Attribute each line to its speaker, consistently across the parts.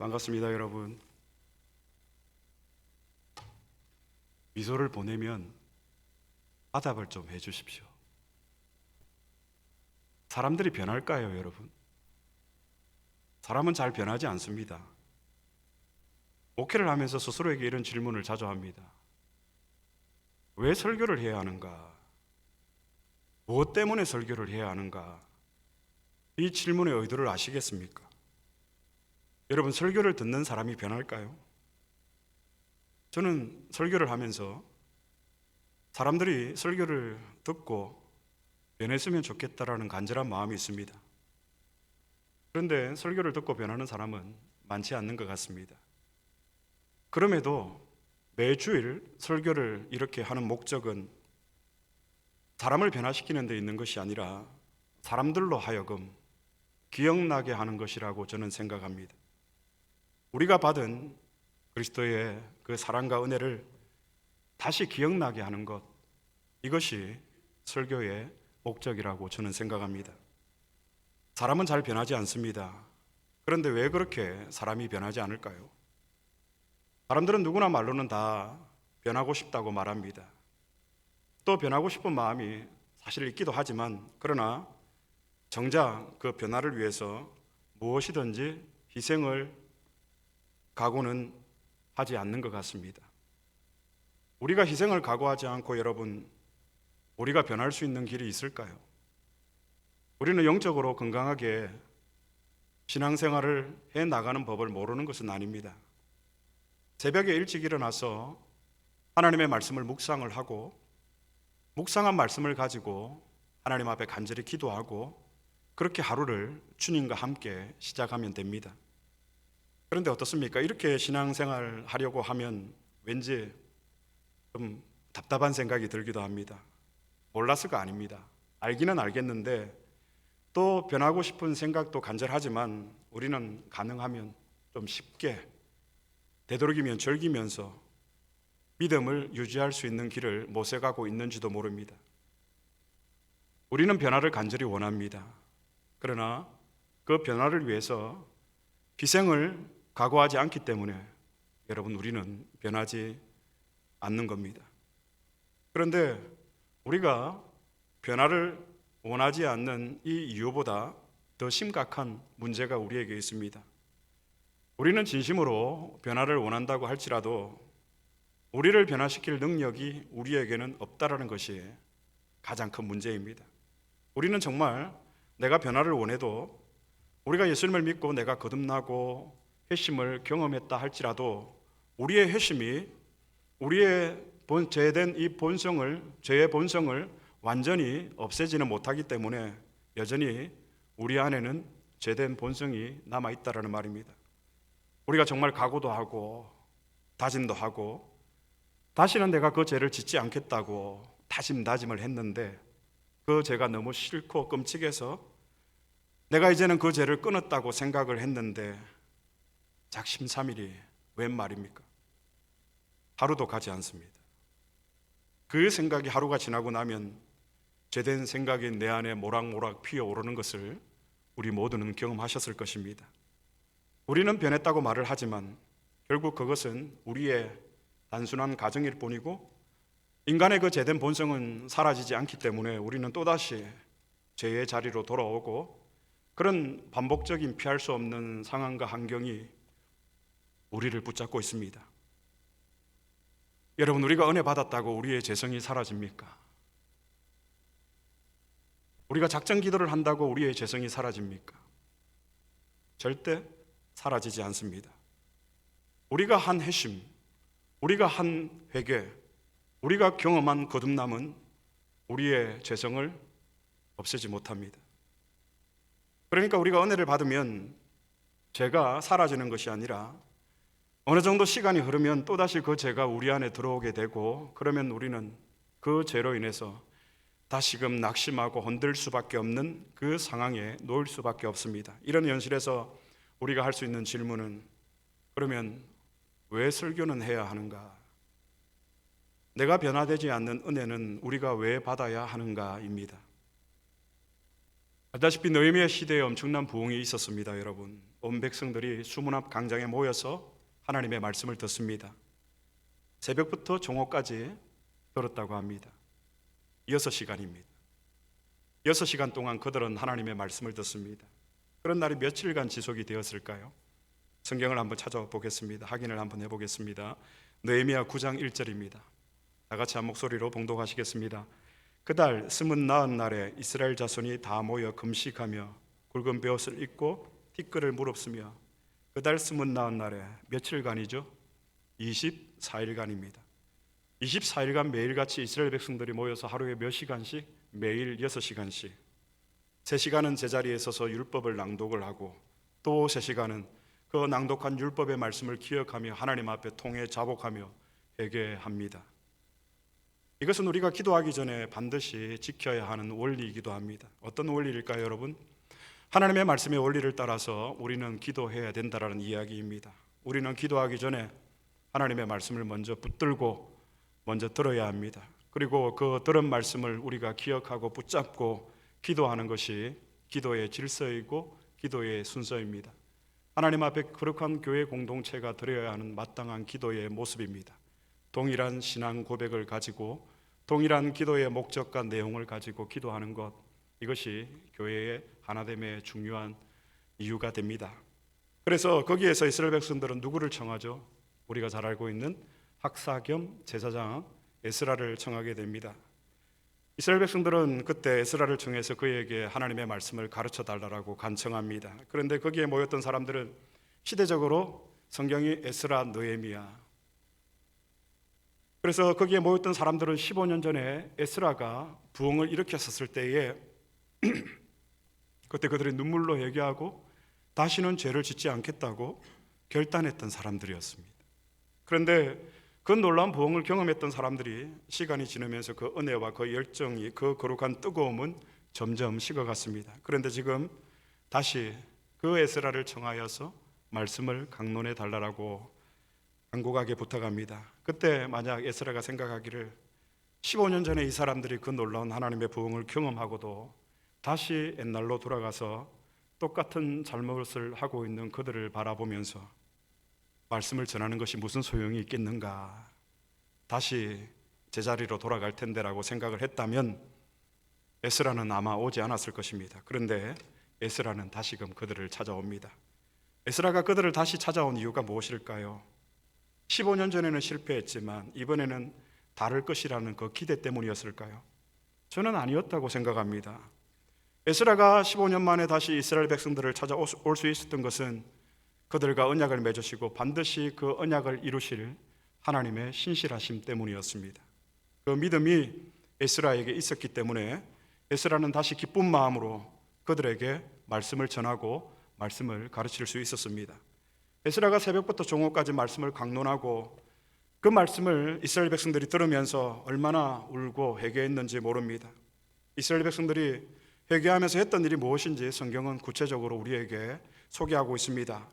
Speaker 1: 반갑습니다, 여러분. 미소를 보내면 화답을 좀 해주십시오. 사람들이 변할까요, 여러분? 사람은 잘 변하지 않습니다. 목회를 하면서 스스로에게 이런 질문을 자주 합니다. 왜 설교를 해야 하는가? 무엇 때문에 설교를 해야 하는가? 이 질문의 의도를 아시겠습니까? 여러분, 설교를 듣는 사람이 변할까요? 저는 설교를 하면서 사람들이 설교를 듣고 변했으면 좋겠다라는 간절한 마음이 있습니다. 그런데 설교를 듣고 변하는 사람은 많지 않는 것 같습니다. 그럼에도 매주일 설교를 이렇게 하는 목적은 사람을 변화시키는 데 있는 것이 아니라 사람들로 하여금 기억나게 하는 것이라고 저는 생각합니다. 우리가 받은 그리스도의 그 사랑과 은혜를 다시 기억나게 하는 것, 이것이 설교의 목적이라고 저는 생각합니다. 사람은 잘 변하지 않습니다. 그런데 왜 그렇게 사람이 변하지 않을까요? 사람들은 누구나 말로는 다 변하고 싶다고 말합니다. 또 변하고 싶은 마음이 사실 있기도 하지만, 그러나 정작 그 변화를 위해서 무엇이든지 희생을 각오는 하지 않는 것 같습니다. 우리가 희생을 각오하지 않고 여러분, 우리가 변할 수 있는 길이 있을까요? 우리는 영적으로 건강하게 신앙생활을 해나가는 법을 모르는 것은 아닙니다. 새벽에 일찍 일어나서 하나님의 말씀을 묵상을 하고, 묵상한 말씀을 가지고 하나님 앞에 간절히 기도하고, 그렇게 하루를 주님과 함께 시작하면 됩니다. 그런데 어떻습니까? 이렇게 신앙생활 하려고 하면 왠지 좀 답답한 생각이 들기도 합니다. 몰라서가 아닙니다. 알기는 알겠는데 또 변하고 싶은 생각도 간절하지만 우리는 가능하면 좀 쉽게 되도록이면 즐기면서 믿음을 유지할 수 있는 길을 모색하고 있는지도 모릅니다. 우리는 변화를 간절히 원합니다. 그러나 그 변화를 위해서 희생을 각오하지 않기 때문에 여러분, 우리는 변하지 않는 겁니다. 그런데 우리가 변화를 원하지 않는 이 이유보다 더 심각한 문제가 우리에게 있습니다. 우리는 진심으로 변화를 원한다고 할지라도 우리를 변화시킬 능력이 우리에게는 없다라는 것이 가장 큰 문제입니다. 우리는 정말 내가 변화를 원해도, 우리가 예수님을 믿고 내가 거듭나고 회심을 경험했다 할지라도 우리의 회심이 우리의 죄된 이 본성을, 죄의 본성을 완전히 없애지는 못하기 때문에 여전히 우리 안에는 죄된 본성이 남아있다라는 말입니다. 우리가 정말 각오도 하고 다짐도 하고 다시는 내가 그 죄를 짓지 않겠다고 다짐을 했는데 그 죄가 너무 싫고 끔찍해서 내가 이제는 그 죄를 끊었다고 생각을 했는데 작심삼일이 웬 말입니까? 하루도 가지 않습니다. 그 생각이 하루가 지나고 나면 죄된 생각이 내 안에 모락모락 피어오르는 것을 우리 모두는 경험하셨을 것입니다. 우리는 변했다고 말을 하지만 결국 그것은 우리의 단순한 가정일 뿐이고, 인간의 그 죄된 본성은 사라지지 않기 때문에 우리는 또다시 죄의 자리로 돌아오고, 그런 반복적인 피할 수 없는 상황과 환경이 우리를 붙잡고 있습니다. 여러분, 우리가 은혜 받았다고 우리의 죄성이 사라집니까? 우리가 작정 기도를 한다고 우리의 죄성이 사라집니까? 절대 사라지지 않습니다. 우리가 한 회심, 우리가 한 회개, 우리가 경험한 거듭남은 우리의 죄성을 없애지 못합니다. 그러니까 우리가 은혜를 받으면 죄가 사라지는 것이 아니라 어느 정도 시간이 흐르면 또다시 그 죄가 우리 안에 들어오게 되고, 그러면 우리는 그 죄로 인해서 다시금 낙심하고 흔들 수밖에 없는 그 상황에 놓일 수밖에 없습니다. 이런 현실에서 우리가 할 수 있는 질문은, 그러면 왜 설교는 해야 하는가? 내가 변화되지 않는 은혜는 우리가 왜 받아야 하는가입니다. 알다시피 느헤미야 시대에 엄청난 부흥이 있었습니다, 여러분. 온 백성들이 수문 앞 강장에 모여서 하나님의 말씀을 듣습니다. 새벽부터 종호까지 들었다고 합니다. 6시간입니다. 6시간 동안 그들은 하나님의 말씀을 듣습니다. 그런 날이 며칠간 지속이 되었을까요? 성경을 한번 찾아보겠습니다. 확인을 한번 해보겠습니다. 느헤미야 9장 1절입니다. 다 같이 한 목소리로 봉독하시겠습니다. 그달 29날에 이스라엘 자손이 다 모여 금식하며 굵은 베옷을 입고 티끌을 무릅쓰며 그달 29날에 며칠간이죠? 24일간입니다. 24일간 매일같이 이스라엘 백성들이 모여서 하루에 몇 시간씩? 매일 6시간씩 3시간은 제자리에 서서 율법을 낭독을 하고 또 3시간은 그 낭독한 율법의 말씀을 기억하며 하나님 앞에 통해 자복하며 회개합니다. 이것은 우리가 기도하기 전에 반드시 지켜야 하는 원리이기도 합니다. 어떤 원리일까요, 여러분? 하나님의 말씀의 원리를 따라서 우리는 기도해야 된다라는 이야기입니다. 우리는 기도하기 전에 하나님의 말씀을 먼저 붙들고 먼저 들어야 합니다. 그리고 그 들은 말씀을 우리가 기억하고 붙잡고 기도하는 것이 기도의 질서이고 기도의 순서입니다. 하나님 앞에 거룩한 교회 공동체가 드려야 하는 마땅한 기도의 모습입니다. 동일한 신앙 고백을 가지고 동일한 기도의 목적과 내용을 가지고 기도하는 것, 이것이 교회의 하나됨의 중요한 이유가 됩니다. 그래서 거기에서 이스라엘 백성들은 누구를 청하죠? 우리가 잘 알고 있는 학사 겸 제사장 에스라를 청하게 됩니다. 이스라엘 백성들은 그때 에스라를 청해서 그에게 하나님의 말씀을 가르쳐 달라고 간청합니다. 그런데 거기에 모였던 사람들은 시대적으로 성경이 에스라, 느헤미야, 그래서 거기에 모였던 사람들은 15년 전에 에스라가 부흥을 일으켰었을 때에 그때 그들이 눈물로 회개하고 다시는 죄를 짓지 않겠다고 결단했던 사람들이었습니다. 그런데 그 놀라운 부흥을 경험했던 사람들이 시간이 지나면서 그 은혜와 그 열정이, 그 거룩한 뜨거움은 점점 식어갔습니다. 그런데 지금 다시 그 에스라를 청하여서 말씀을 강론해 달라고 간곡하게 부탁합니다. 그때 만약 에스라가 생각하기를 15년 전에 이 사람들이 그 놀라운 하나님의 부흥을 경험하고도 다시 옛날로 돌아가서 똑같은 잘못을 하고 있는 그들을 바라보면서 말씀을 전하는 것이 무슨 소용이 있겠는가, 다시 제자리로 돌아갈 텐데라고 생각을 했다면 에스라는 아마 오지 않았을 것입니다. 그런데 에스라는 다시금 그들을 찾아옵니다. 에스라가 그들을 다시 찾아온 이유가 무엇일까요? 15년 전에는 실패했지만 이번에는 다를 것이라는 그 기대 때문이었을까요? 저는 아니었다고 생각합니다. 에스라가 15년 만에 다시 이스라엘 백성들을 찾아올 수 있었던 것은 그들과 언약을 맺으시고 반드시 그 언약을 이루실 하나님의 신실하심 때문이었습니다. 그 믿음이 에스라에게 있었기 때문에 에스라는 다시 기쁜 마음으로 그들에게 말씀을 전하고 말씀을 가르칠 수 있었습니다. 에스라가 새벽부터 종호까지 말씀을 강론하고 그 말씀을 이스라엘 백성들이 들으면서 얼마나 울고 회개했는지 모릅니다. 이스라엘 백성들이 회개하면서 했던 일이 무엇인지 성경은 구체적으로 우리에게 소개하고 있습니다.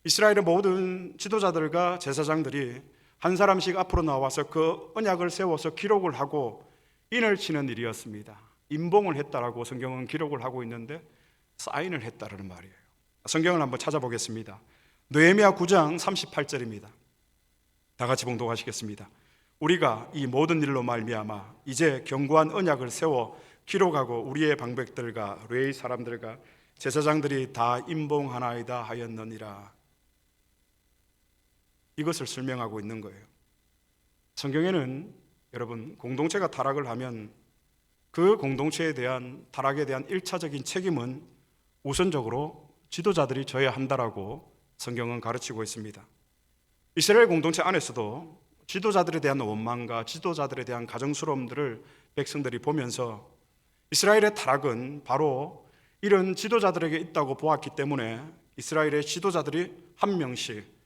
Speaker 1: 이스라엘의 모든 지도자들과 제사장들이 한 사람씩 앞으로 나와서 그 언약을 세워서 기록을 하고 인을 치는 일이었습니다. 임봉을 했다라고 성경은 기록을 하고 있는데 사인을 했다라는 말이에요. 성경을 한번 찾아보겠습니다. 느헤미야 9장 38절입니다. 다 같이 봉독하시겠습니다. 우리가 이 모든 일로 말미암아 이제 견고한 언약을 세워 기록하고 우리의 방백들과 레위 사람들과 제사장들이 다 임봉하나이다 하였느니라. 이것을 설명하고 있는 거예요. 성경에는 여러분, 공동체가 타락을 하면 그 공동체에 대한 타락에 대한 1차적인 책임은 우선적으로 지도자들이 져야 한다라고 성경은 가르치고 있습니다. 이스라엘 공동체 안에서도 지도자들에 대한 원망과 지도자들에 대한 가정스러움들을 백성들이 보면서 이스라엘의 타락은 바로 이런 지도자들에게 있다고 보았기 때문에 이스라엘의 지도자들이 한 명씩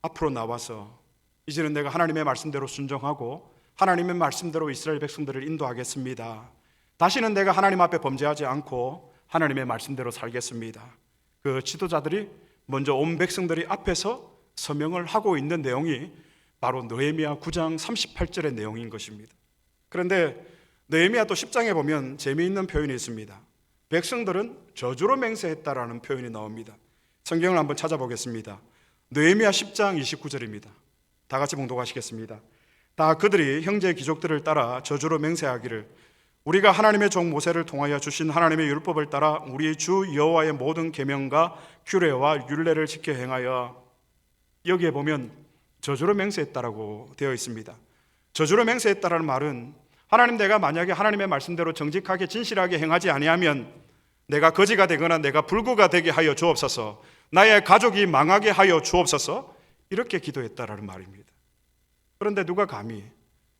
Speaker 1: 앞으로 나와서 이제는 내가 하나님의 말씀대로 순종하고 하나님의 말씀대로 이스라엘 백성들을 인도하겠습니다. 다시는 내가 하나님 앞에 범죄하지 않고 하나님의 말씀대로 살겠습니다. 그 지도자들이 먼저 온 백성들이 앞에서 서명을 하고 있는 내용이 바로 느헤미야 9장 38절의 내용인 것입니다. 그런데 느헤미야 또 10장에 보면 재미있는 표현이 있습니다. 백성들은 저주로 맹세했다라는 표현이 나옵니다. 성경을 한번 찾아보겠습니다. 느헤미야 10장 29절입니다. 다 같이 봉독하시겠습니다. 다 그들이 형제 귀족들을 따라 저주로 맹세하기를 우리가 하나님의 종 모세를 통하여 주신 하나님의 율법을 따라 우리 주 여호와의 모든 계명과 규례와 율례를 지켜 행하여. 여기에 보면 저주로 맹세했다라고 되어 있습니다. 저주로 맹세했다라는 말은 하나님, 내가 만약에 하나님의 말씀대로 정직하게 진실하게 행하지 아니하면 내가 거지가 되거나 내가 불구가 되게 하여 주옵소서, 나의 가족이 망하게 하여 주옵소서, 이렇게 기도했다라는 말입니다. 그런데 누가 감히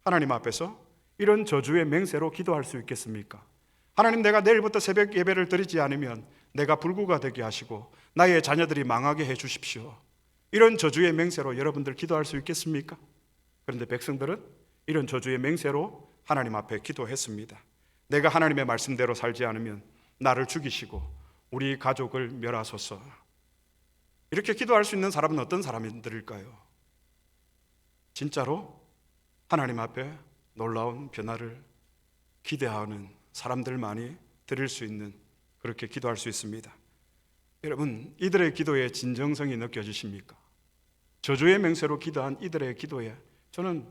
Speaker 1: 하나님 앞에서 이런 저주의 맹세로 기도할 수 있겠습니까? 하나님, 내가 내일부터 새벽 예배를 드리지 않으면 내가 불구가 되게 하시고 나의 자녀들이 망하게 해 주십시오, 이런 저주의 맹세로 여러분들 기도할 수 있겠습니까? 그런데 백성들은 이런 저주의 맹세로 하나님 앞에 기도했습니다. 내가 하나님의 말씀대로 살지 않으면 나를 죽이시고 우리 가족을 멸하소서. 이렇게 기도할 수 있는 사람은 어떤 사람들일까요? 진짜로 하나님 앞에 놀라운 변화를 기대하는 사람들만이 드릴 수 있는, 그렇게 기도할 수 있습니다. 여러분, 이들의 기도의 진정성이 느껴지십니까? 저주의 맹세로 기도한 이들의 기도에 저는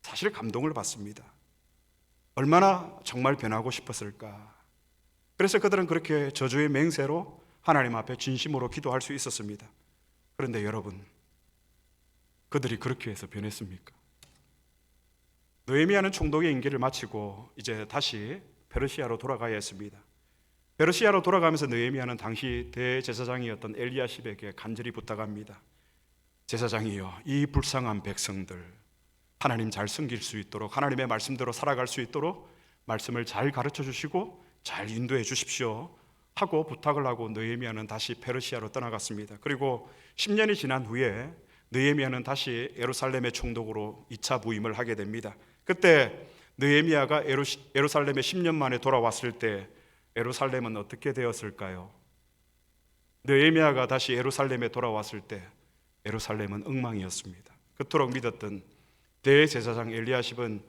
Speaker 1: 사실 감동을 받습니다. 얼마나 정말 변하고 싶었을까. 그래서 그들은 그렇게 저주의 맹세로 하나님 앞에 진심으로 기도할 수 있었습니다. 그런데 여러분, 그들이 그렇게 해서 변했습니까? 느헤미야는 총독의 임기를 마치고 이제 다시 페르시아로 돌아가야 했습니다. 페르시아로 돌아가면서 느헤미야는 당시 대제사장이었던 엘리야십에게 간절히 부탁합니다. 제사장이여, 이 불쌍한 백성들 하나님 잘 섬길 수 있도록, 하나님의 말씀대로 살아갈 수 있도록 말씀을 잘 가르쳐 주시고 잘 인도해 주십시오 하고 부탁을 하고 느헤미야는 다시 페르시아로 떠나갔습니다. 그리고 10년이 지난 후에 느헤미야는 다시 예루살렘의 총독으로 2차 부임을 하게 됩니다. 그때 느헤미야가 예루살렘에 10년 만에 돌아왔을 때 예루살렘은 어떻게 되었을까요? 느헤미야가 다시 예루살렘에 돌아왔을 때 예루살렘은 엉망이었습니다. 그토록 믿었던 대제사장 엘리야십은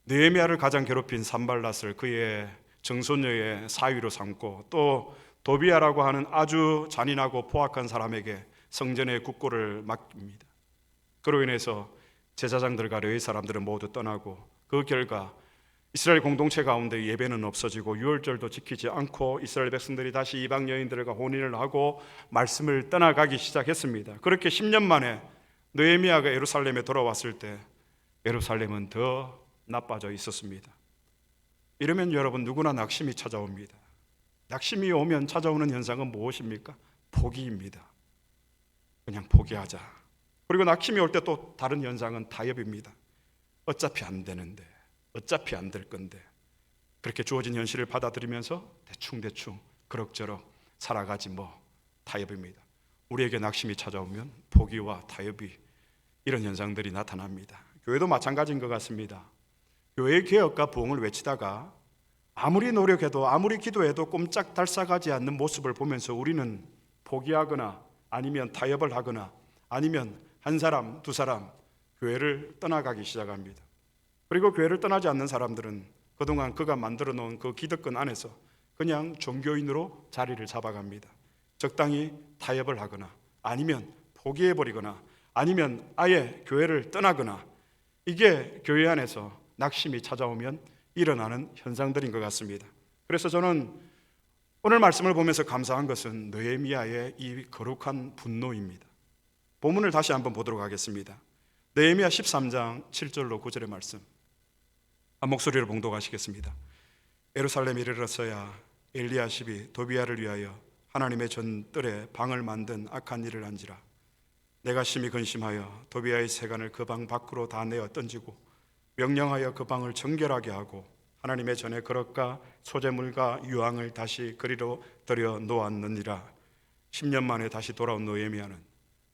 Speaker 1: 느헤미야를 가장 괴롭힌 산발랏을 그의 정손녀의 사위로 삼고 또 도비야라고 하는 아주 잔인하고 포악한 사람에게 성전의 국고를 맡깁니다. 그로 인해서 제사장들과 레위 사람들은 모두 떠나고 그 결과 이스라엘 공동체 가운데 예배는 없어지고 유월절도 지키지 않고 이스라엘 백성들이 다시 이방 여인들과 혼인을 하고 말씀을 떠나가기 시작했습니다. 그렇게 10년 만에 느헤미야가 예루살렘에 돌아왔을 때 예루살렘은 더 나빠져 있었습니다. 이러면 여러분, 누구나 낙심이 찾아옵니다. 낙심이 오면 찾아오는 현상은 무엇입니까? 포기입니다. 그냥 포기하자. 그리고 낙심이 올 때 또 다른 현상은 타협입니다. 어차피 안 되는데, 어차피 안 될 건데, 그렇게 주어진 현실을 받아들이면서 대충 그럭저럭 살아가지 뭐, 타협입니다. 우리에게 낙심이 찾아오면 포기와 타협이, 이런 현상들이 나타납니다. 교회도 마찬가지인 것 같습니다. 교회 개혁과 부흥을 외치다가 아무리 노력해도 아무리 기도해도 꼼짝달싹하지 않는 모습을 보면서 우리는 포기하거나 아니면 타협을 하거나 아니면 한 사람 두 사람 교회를 떠나가기 시작합니다. 그리고 교회를 떠나지 않는 사람들은 그동안 그가 만들어 놓은 그 기득권 안에서 그냥 종교인으로 자리를 잡아갑니다. 적당히 타협을 하거나 아니면 포기해버리거나 아니면 아예 교회를 떠나거나, 이게 교회 안에서 낙심이 찾아오면 일어나는 현상들인 것 같습니다. 그래서 저는 오늘 말씀을 보면서 감사한 것은 느헤미야의 이 거룩한 분노입니다. 본문을 다시 한번 보도록 하겠습니다. 느헤미야 13장 7절로 9절의 말씀 한 목소리로 봉독하시겠습니다. 예루살렘에 이르렀어야 엘리야십이 도비야를 위하여 하나님의 전뜰에 방을 만든 악한 일을 한지라. 내가 심히 근심하여 도비야의 세간을 그 방 밖으로 다 내어 던지고 명령하여 그 방을 정결하게 하고 하나님의 전에 그릇과 소재물과 유황을 다시 그리로 들여 놓았느니라. 10년 만에 다시 돌아온 느헤미야는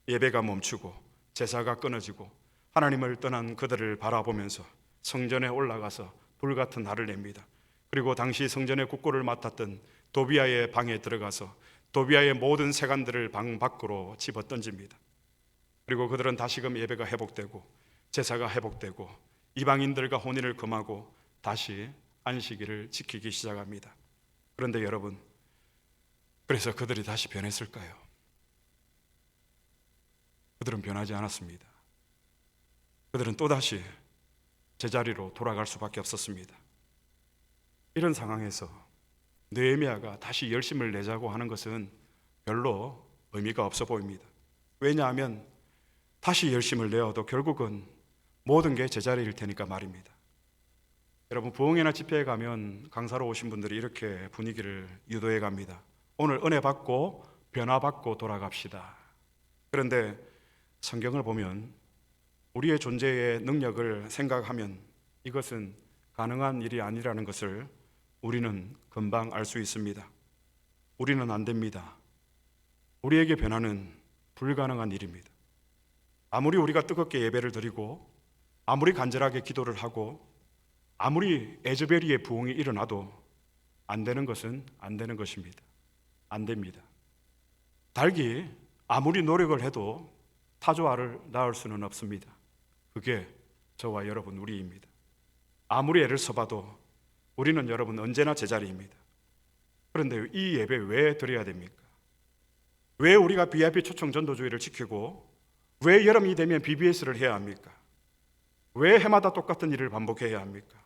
Speaker 1: 예배가 멈추고 제사가 끊어지고 하나님을 떠난 그들을 바라보면서 성전에 올라가서 불같은 화를 냅니다. 그리고 당시 성전의 국고를 맡았던 도비야의 방에 들어가서 도비야의 모든 세간들을 방 밖으로 집어 던집니다. 그리고 그들은 다시금 예배가 회복되고 제사가 회복되고 이방인들과 혼인을 금하고 다시 안식일을 지키기 시작합니다. 그런데 여러분, 그래서 그들이 다시 변했을까요? 그들은 변하지 않았습니다. 그들은 또다시 제자리로 돌아갈 수밖에 없었습니다. 이런 상황에서 느헤미야가 다시 열심을 내자고 하는 것은 별로 의미가 없어 보입니다. 왜냐하면 다시 열심을 내어도 결국은 모든 게 제자리일 테니까 말입니다. 여러분, 부흥회나 집회에 가면 강사로 오신 분들이 이렇게 분위기를 유도해 갑니다. 오늘 은혜 받고 변화 받고 돌아갑시다. 그런데 성경을 보면 우리의 존재의 능력을 생각하면 이것은 가능한 일이 아니라는 것을 우리는 금방 알 수 있습니다. 우리는 안 됩니다. 우리에게 변화는 불가능한 일입니다. 아무리 우리가 뜨겁게 예배를 드리고 아무리 간절하게 기도를 하고 아무리 에즈베리의 부흥이 일어나도 안 되는 것은 안 되는 것입니다. 안 됩니다. 닭이 아무리 노력을 해도 타조알을 낳을 수는 없습니다. 그게 저와 여러분 우리입니다. 아무리 애를 써봐도 우리는 여러분 언제나 제자리입니다. 그런데 이 예배 왜 드려야 됩니까? 왜 우리가 VIP 초청 전도주의를 지키고 왜 여름이 되면 BBS를 해야 합니까? 왜 해마다 똑같은 일을 반복해야 합니까?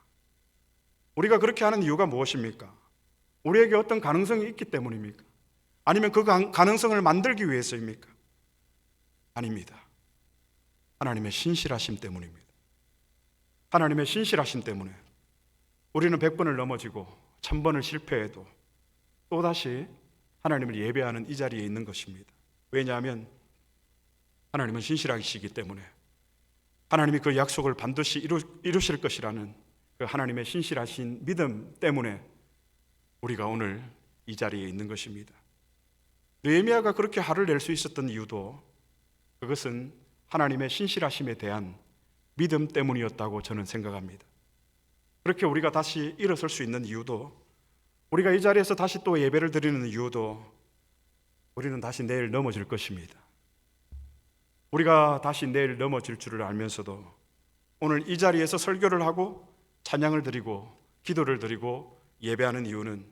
Speaker 1: 우리가 그렇게 하는 이유가 무엇입니까? 우리에게 어떤 가능성이 있기 때문입니까? 아니면 그 가능성을 만들기 위해서입니까? 아닙니다. 하나님의 신실하심 때문입니다. 하나님의 신실하심 때문에 우리는 100번을 넘어지고 1000번을 실패해도 또다시 하나님을 예배하는 이 자리에 있는 것입니다. 왜냐하면 하나님은 신실하시기 때문에 하나님이 그 약속을 반드시 이루실 것이라는 그 하나님의 신실하신 믿음 때문에 우리가 오늘 이 자리에 있는 것입니다. 느헤미야가 그렇게 화를 낼 수 있었던 이유도 그것은 하나님의 신실하심에 대한 믿음 때문이었다고 저는 생각합니다. 그렇게 우리가 다시 일어설 수 있는 이유도, 우리가 이 자리에서 다시 또 예배를 드리는 이유도 우리는 다시 내일 넘어질 것입니다. 우리가 다시 내일 넘어질 줄을 알면서도 오늘 이 자리에서 설교를 하고 찬양을 드리고 기도를 드리고 예배하는 이유는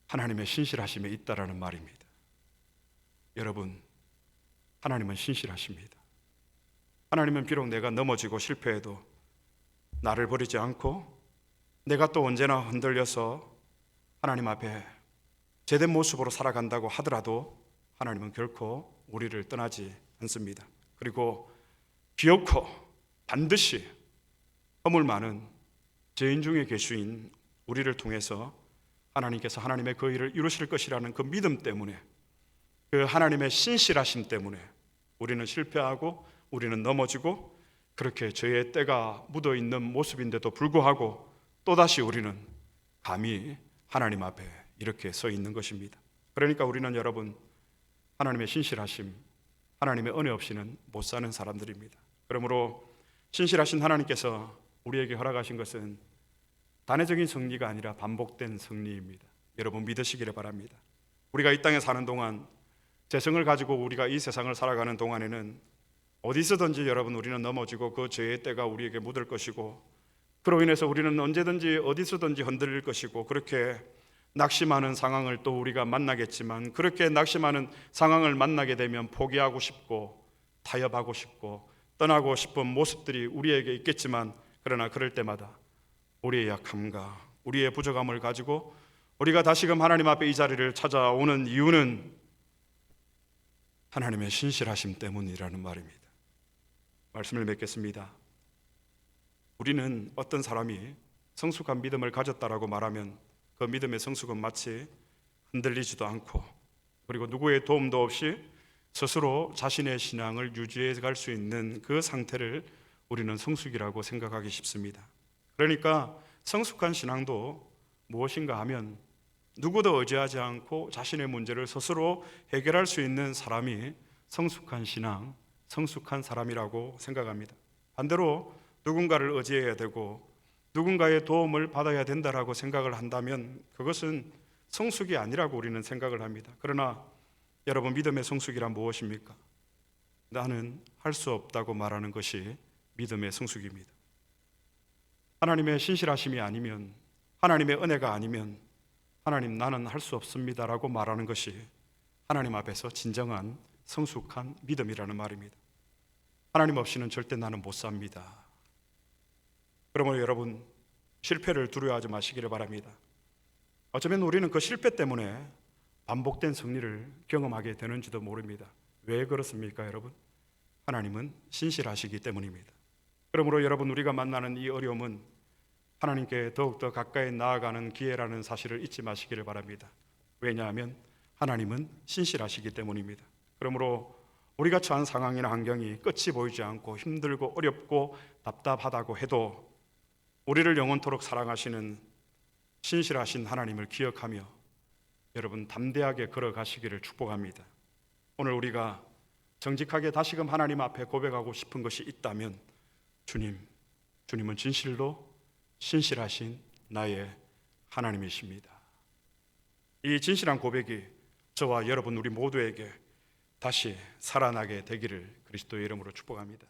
Speaker 1: 하나님의 신실하심에 있다라는 말입니다. 여러분, 하나님은 신실하십니다. 하나님은 비록 내가 넘어지고 실패해도 나를 버리지 않고 내가 또 언제나 흔들려서 하나님 앞에 제된 모습으로 살아간다고 하더라도 하나님은 결코 우리를 떠나지 않습니다. 그리고 기어코 반드시 허물 많은 죄인 중에 계수인 우리를 통해서 하나님께서 하나님의 그 일을 이루실 것이라는 그 믿음 때문에, 그 하나님의 신실하심 때문에 우리는 실패하고 우리는 넘어지고 그렇게 죄의 때가 묻어있는 모습인데도 불구하고 또다시 우리는 감히 하나님 앞에 이렇게 서 있는 것입니다. 그러니까 우리는 여러분 하나님의 신실하심, 하나님의 은혜 없이는 못 사는 사람들입니다. 그러므로 신실하신 하나님께서 우리에게 허락하신 것은 단회적인 승리가 아니라 반복된 승리입니다. 여러분 믿으시기를 바랍니다. 우리가 이 땅에 사는 동안, 재성을 가지고 우리가 이 세상을 살아가는 동안에는 어디서든지 여러분 우리는 넘어지고 그 죄의 때가 우리에게 묻을 것이고 그로 인해서 우리는 언제든지 어디서든지 흔들릴 것이고 그렇게 낙심하는 상황을 또 우리가 만나겠지만, 그렇게 낙심하는 상황을 만나게 되면 포기하고 싶고 타협하고 싶고 떠나고 싶은 모습들이 우리에게 있겠지만, 그러나 그럴 때마다 우리의 약함과 우리의 부족함을 가지고 우리가 다시금 하나님 앞에 이 자리를 찾아오는 이유는 하나님의 신실하심 때문이라는 말입니다. 말씀을 맺겠습니다. 우리는 어떤 사람이 성숙한 믿음을 가졌다라고 말하면 그 믿음의 성숙은 마치 흔들리지도 않고 그리고 누구의 도움도 없이 스스로 자신의 신앙을 유지해 갈 수 있는 그 상태를 우리는 성숙이라고 생각하기 쉽습니다. 그러니까 성숙한 신앙도 무엇인가 하면 누구도 의지하지 않고 자신의 문제를 스스로 해결할 수 있는 사람이 성숙한 신앙, 성숙한 사람이라고 생각합니다. 반대로 누군가를 의지해야 되고 누군가의 도움을 받아야 된다라고 생각을 한다면 그것은 성숙이 아니라고 우리는 생각을 합니다. 그러나 여러분, 믿음의 성숙이란 무엇입니까? 나는 할 수 없다고 말하는 것이 믿음의 성숙입니다. 하나님의 신실하심이 아니면, 하나님의 은혜가 아니면 하나님 나는 할 수 없습니다라고 말하는 것이 하나님 앞에서 진정한 성숙한 믿음이라는 말입니다. 하나님 없이는 절대 나는 못 삽니다. 그러므로 여러분 실패를 두려워하지 마시기를 바랍니다. 어쩌면 우리는 그 실패 때문에 반복된 승리를 경험하게 되는지도 모릅니다. 왜 그렇습니까, 여러분? 하나님은 신실하시기 때문입니다. 그러므로 여러분 우리가 만나는 이 어려움은 하나님께 더욱더 가까이 나아가는 기회라는 사실을 잊지 마시기를 바랍니다. 왜냐하면 하나님은 신실하시기 때문입니다. 그러므로 우리가 처한 상황이나 환경이 끝이 보이지 않고 힘들고 어렵고 답답하다고 해도 우리를 영원토록 사랑하시는 신실하신 하나님을 기억하며 여러분 담대하게 걸어가시기를 축복합니다. 오늘 우리가 정직하게 다시금 하나님 앞에 고백하고 싶은 것이 있다면 주님은 진실로 신실하신 나의 하나님이십니다. 이 진실한 고백이 저와 여러분 우리 모두에게 다시 살아나게 되기를 그리스도의 이름으로 축복합니다.